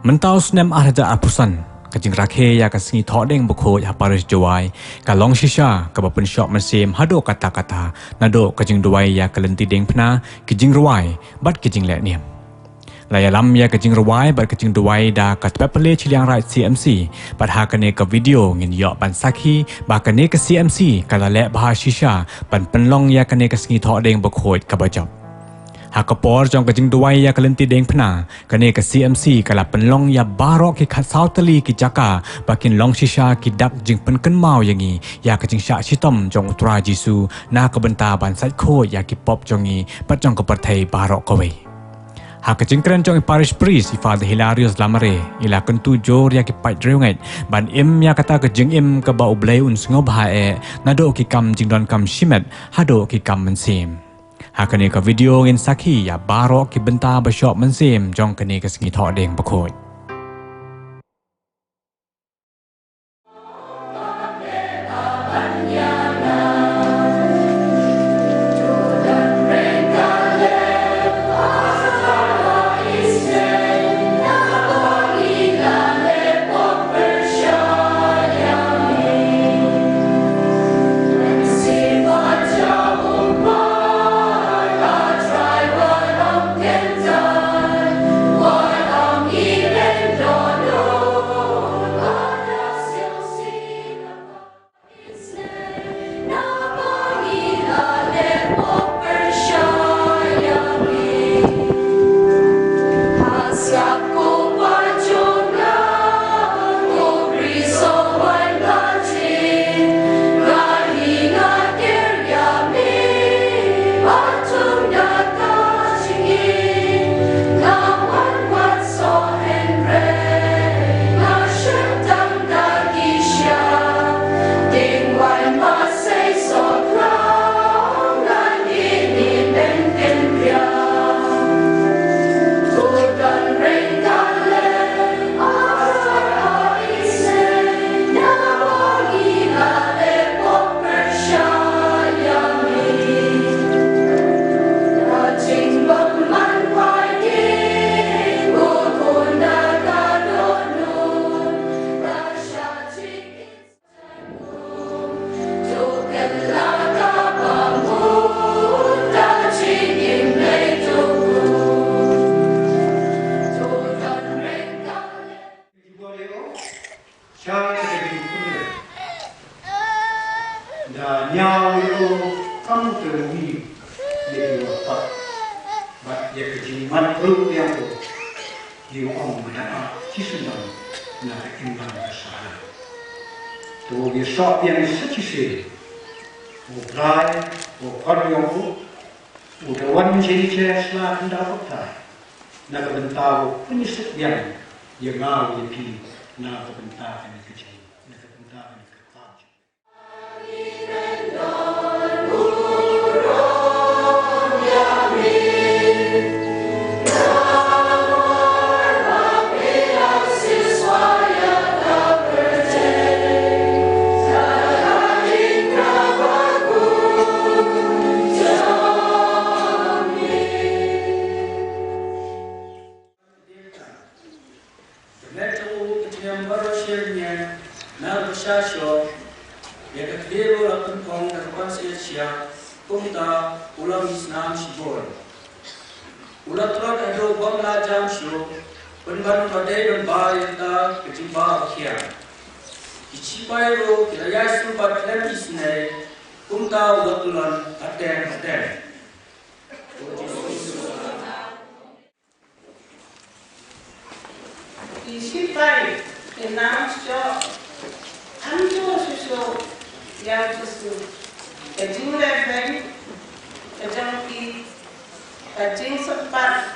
Mentau snem arja apusan kajing rakhe ya kasingi thodeng bukho ya paris jawai kalong shisha kabapen shop mesim hado kata-kata nado kajing duai ya kalenti deng pna kijing ruai bat kijing le niam layalam ya kajing ruai bat kajing duai da katpepele chiliang right CMC bat hakane ka video ngin yo ban sakhi ba kane ka CMC kala le bah shisha ban penlong ya kane kasingi thodeng bukho kabajap Hakapor jong kajing duai ya kalenti deng pna kane ka CMC kala penlong ya barok ki khasau tali ki jaka bakin long shisha ki dak jing pen kenmau yangi ya kajing sha shitom jong utra jisu na ka benta ban sat kho ya ki pop jongi pat jong ka parthai barok kowe Hakajing kren jong parish priest Father Hilarious Lamare ila kentu jor ya ki pai dreunget ban im ya kata kajing im ka ba ublai un sngob hae nado ki kam jing don kam shimet hado ki kam mensim Hakane ka video ngin sakhi ya barok ki benta ba shop mensim jong kane ka singi thodeng bakhoi Nyau itu kamu terlebih jadi apa? Bat dia kejiman perlu yang tu dia orang mana cisunan nak imbang besar. Tu dia sok yang secisi, bukai, bukan yang tu, udah wan jadi cesla hendak apa? Nak bentau penyisik yang ngau jadi nak bentau ini kecil, nak bentau ini kekal. Kumta ulam isnam shibor. Ulat rot ado bangla jam show. Penban padai dan bayata kejimba akhir. Ichipai ro kiraya subat lem isnai. Kumta ulat ulan aten. Ichipai enam show. Anjo show yang susu. Kajing leben, kajing sepat,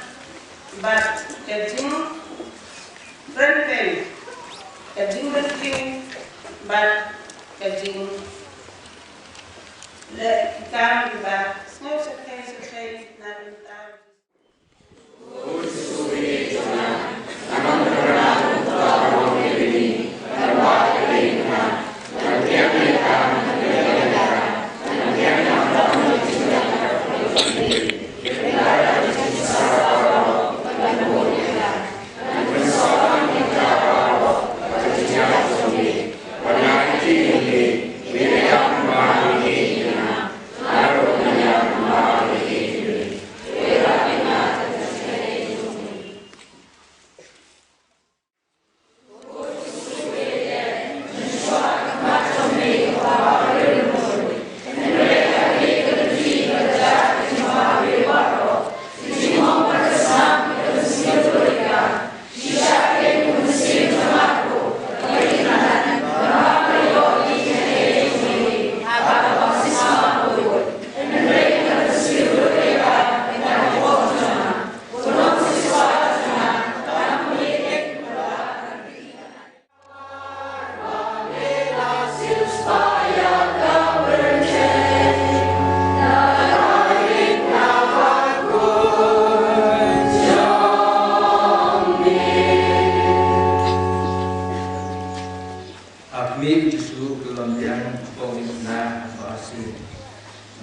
bat, kajing berpen, kajing berking, bat, kajing le ikan bat, semua sekai nabi tahu. Thank you.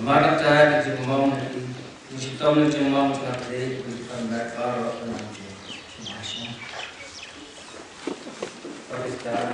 Marita di jemom di sitom jemom tengah dari bukan bakar atau nanti. Pakistan.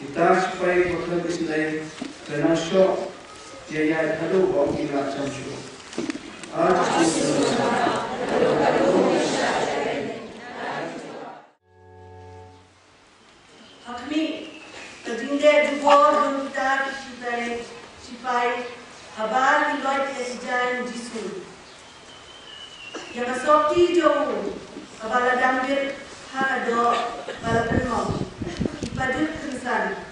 Kita supaya bekerja sendiri dengan syok dia halu bawa kita jamsu. Hakmi, kadinde dubor kita sipai habar di loit esijan jisu. Yang asokti jauh, kabala dambir hado balapenmo. Badut kensan,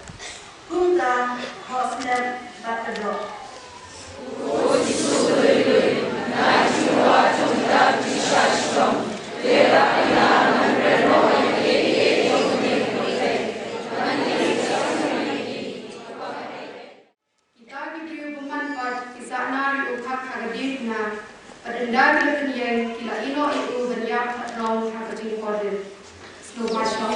kumta hosnet bakado. Kita diberi bermanfaat kisah nari utak hagadipna padendari kenyen kila ino itu berniap hatnom hakajing kodin. Slow marshal.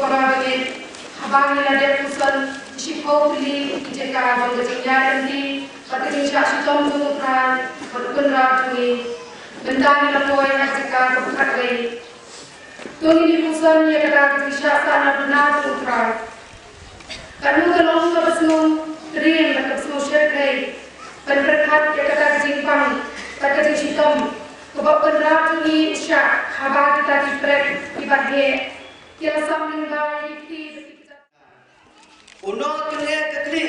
Para bagi habang nila dia pusan shipau pili jika bangga jengjaran di pada kisah sitom tungutran berkenra tuni bentang nila poy jika kebukat gay tungi di pusan ya kata kisah sana benar tungutran kanu kalong kabasnum terin kabasnum syarkai penberkat ya kata jingpang pada sitom kebab kenra tuni syak habang kita diprek dibahye yang sambil baik Uno kene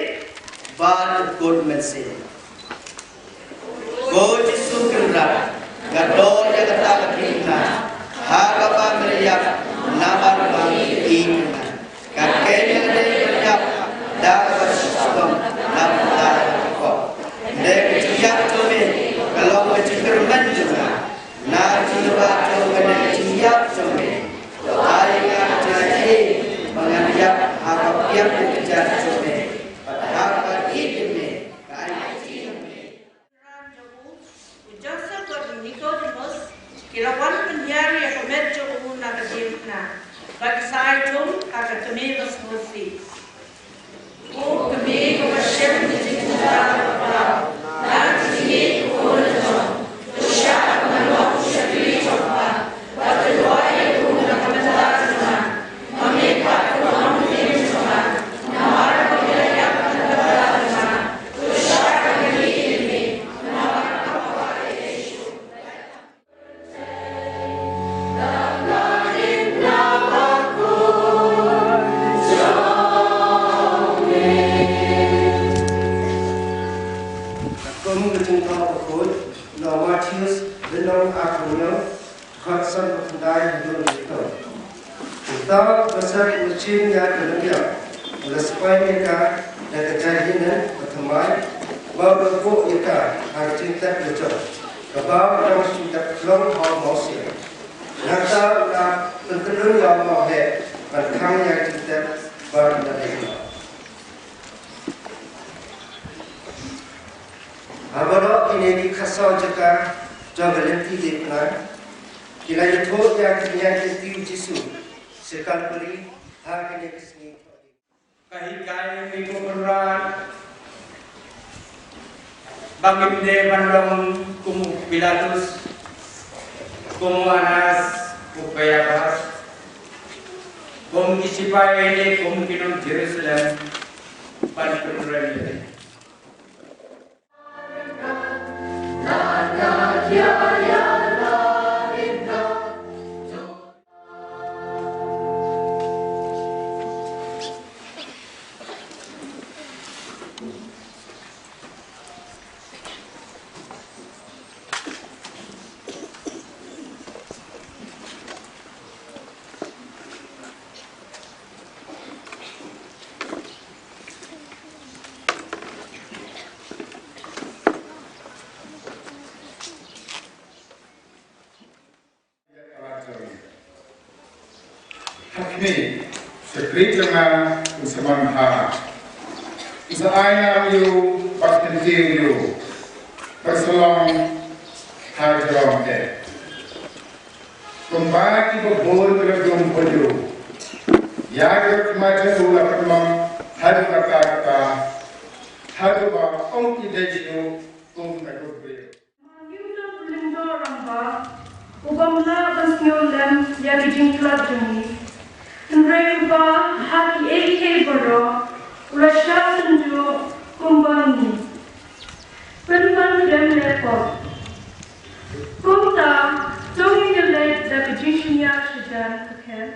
bar god mense. God sukra gado ya kata kina haga ba meriap nabar bang ina kakenya de meriap da basistom namda ko de kiyak to me kalau macikir manjuna na jiwa to me kiyak to me ayat jadi menganiap apa yang dikejar sampai apa ini Joseph Nicodemus, kilawan penjari yang kemejo umuna kedimna, bagi saya tum kakak kemibas musi. Kami kemasyan di sekitar apa, nanti ini kuno, bersyak menolak syari coba, bagi doa yang kuno kementar cuma, memikat kuno cuma, namar pemilihan kementar cuma, bersyak ini, namar apa Yesus. Kamu berjumpa berkut, nama Matius benang akunnya, khasam kendai hidup kita. Kita besar ucin yang berlebihan, oleh supaya mereka dan kejadian berteman, berberkut mereka harus cinta berjauh. Kebab yang sudah kelong hal manusia. Nata ulah penterun yang mahal, berkang yang cinta berlebihan. Abang ini dikasau jika jangan lenti deklar. Kila itu yang ternyata Yesus sekal beri hak ini kesini. Kahikai minggu berat bangim de bandong kumu Pilatus kumu Anas Kayafas kumu Isipai ini kumu kinum Jerusalem pada penuran ini. ini sekali dengan usaman ha. Seayam you berkentil you berselong hari jalan ke. Kembali berbol berjum berju. Ya macam ulah kemang hari kata hari bah om tidak you om tak boleh. Ubamna basnyolam ya kijing club jumi. Nrei ba haki eke baro ula shasan jo kumbani. Penman dem lepo. Kumta tongi nyele da kijing shinya shidan kaken.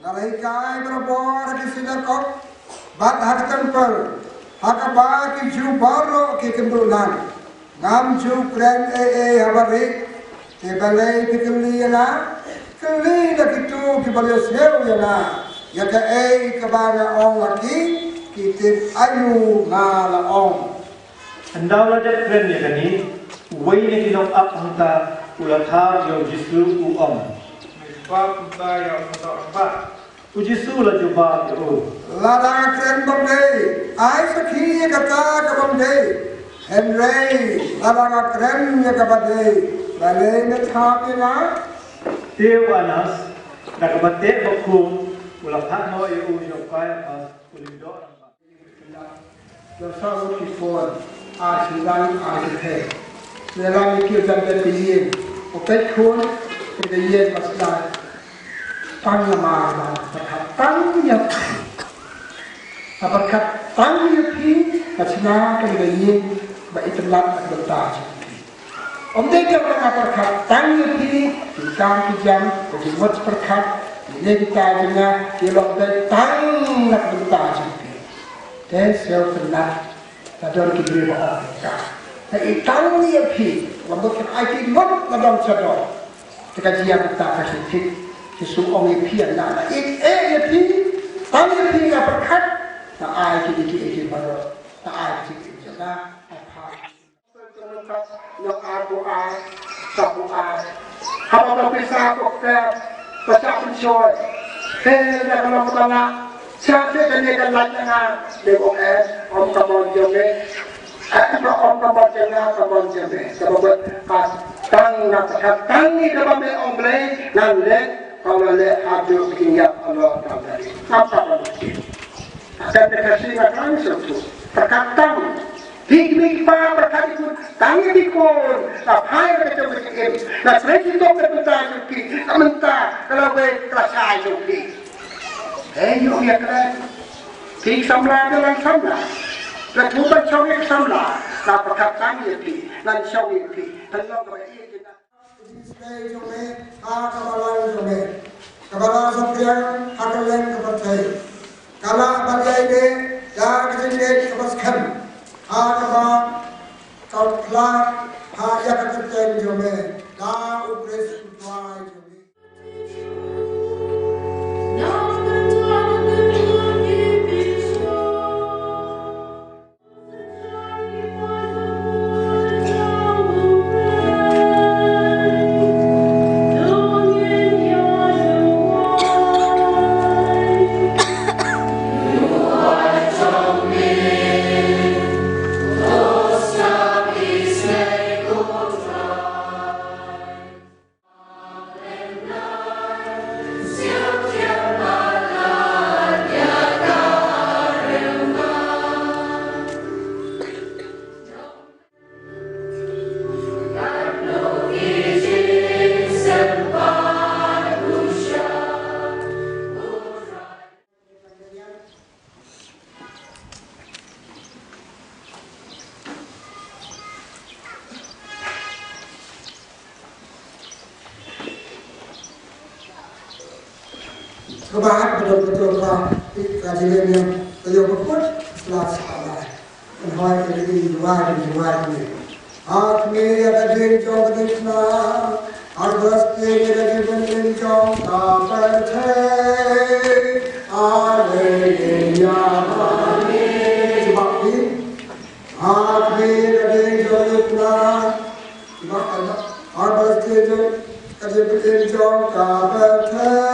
Nalaikai berbor di sini kok, bat hak tempel, hak bagi ju baru ke kembulan, ngam ju kren habarik, ke balai pikeli na, keli dah itu ke balai sew na, ya ke ke bana ong lagi, kita ayu ngala ong. Andau lajat kren ni kani, wei ni kilok up hanta ulatha jo jisu om. Bab bayar untuk apa? Ujisu la juba yo. Lada keren bangde, ai sakhi kata ke bangde, Henry lada keren ya ke bangde, balai ne thap na. Teu anas nak batek bakum ulatha no yo jo kaya pas ulido. Dosa kifon, asidan asithe. Dalam mikir dan terpilih, oke kun terpilih masalah. Tang nama berkat tang ya, berkat tang ya pi, kasihna terpilih baik terlambat bertas. Om dek berkat tang ya pi, kita kijam, berjumpa berkat, ini kita dengan dialog dari tang nak bertas. Tes self nak, tador kibri bawa. Tapi tang ya pi, lambut kita IT mot dalam sadar. Tekajian kita kasih tik. Jesu orang yang pian nak yang pi, tang yang pi nak berkat, nak ai kita baru, nak ai kita jaga apa. Yang aku sabu kalau berpisah kita baca pencuri, nak kalau kita nak siapa yang dia lanjangan, dia om kamu jome, om kamu jome, sebab tang nak berkat tang ni kalau om beli, nak kalau le hadu kinyak Allah Taala. Apa lagi? Saya berkasih dengan sesuatu. Perkataan. Hikmah perkataan itu tanya dikor. Apa yang kita berkata? Nah, presiden berbentar juga. Sementara kalau berkelasai juga. Yuk ya keren. Tik samla dengan samla. Letupan cowok samla. Nah, perkataan itu. Nah, cowok itu. Tolong beri kita. Kepala Sofian Hakalan Kepercayaan. Kalau bagai ini, ya kesini kepaskan. Kepala kau kelak, ya kepercayaan jome. Kau upres tuai jome. kebahan betul-betul kajian yang beliau berput setelah sekolah dan hal ini dijual ini. Akme kajian jauh kedisna, arbaste kajian jauh kapertai, aleluya mani. Sebab ini, akme kajian jauh kedisna, arbaste kajian jauh kapertai.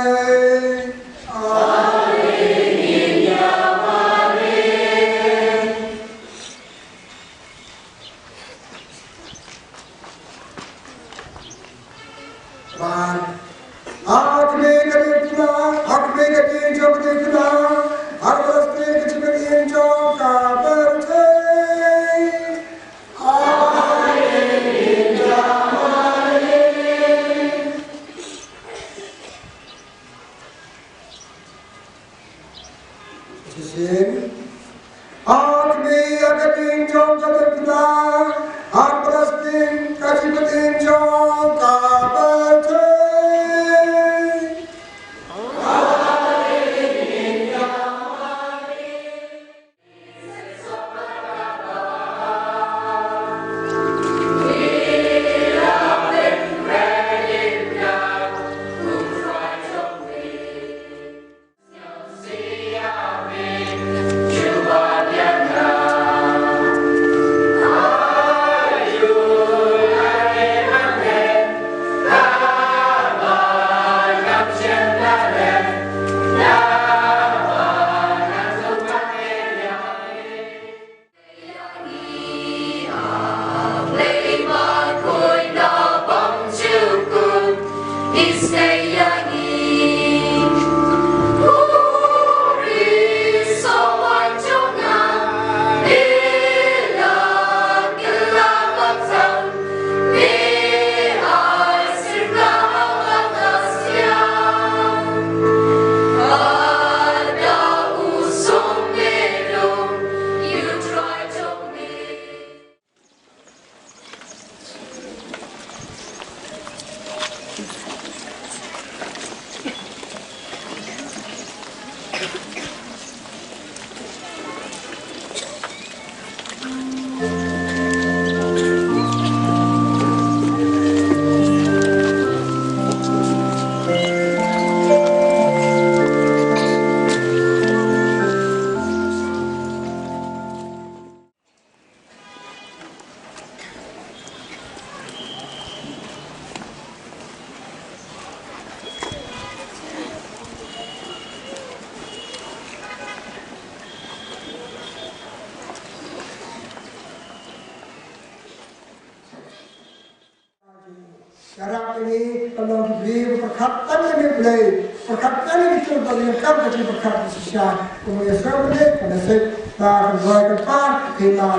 Sekarang ini kalau diberi perkataan yang dibeli, perkataan yang diberikan bagi perkataan sosial, kemudian sebenarnya pada saat berbuat depan kita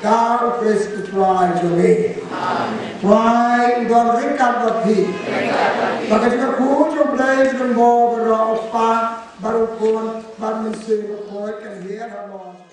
dah operasi ketuai jadi. Why don ringkat bagi? Maka jika kunjung beli dengan bawa berapa baru pun baru mesti berbuat kan dia harus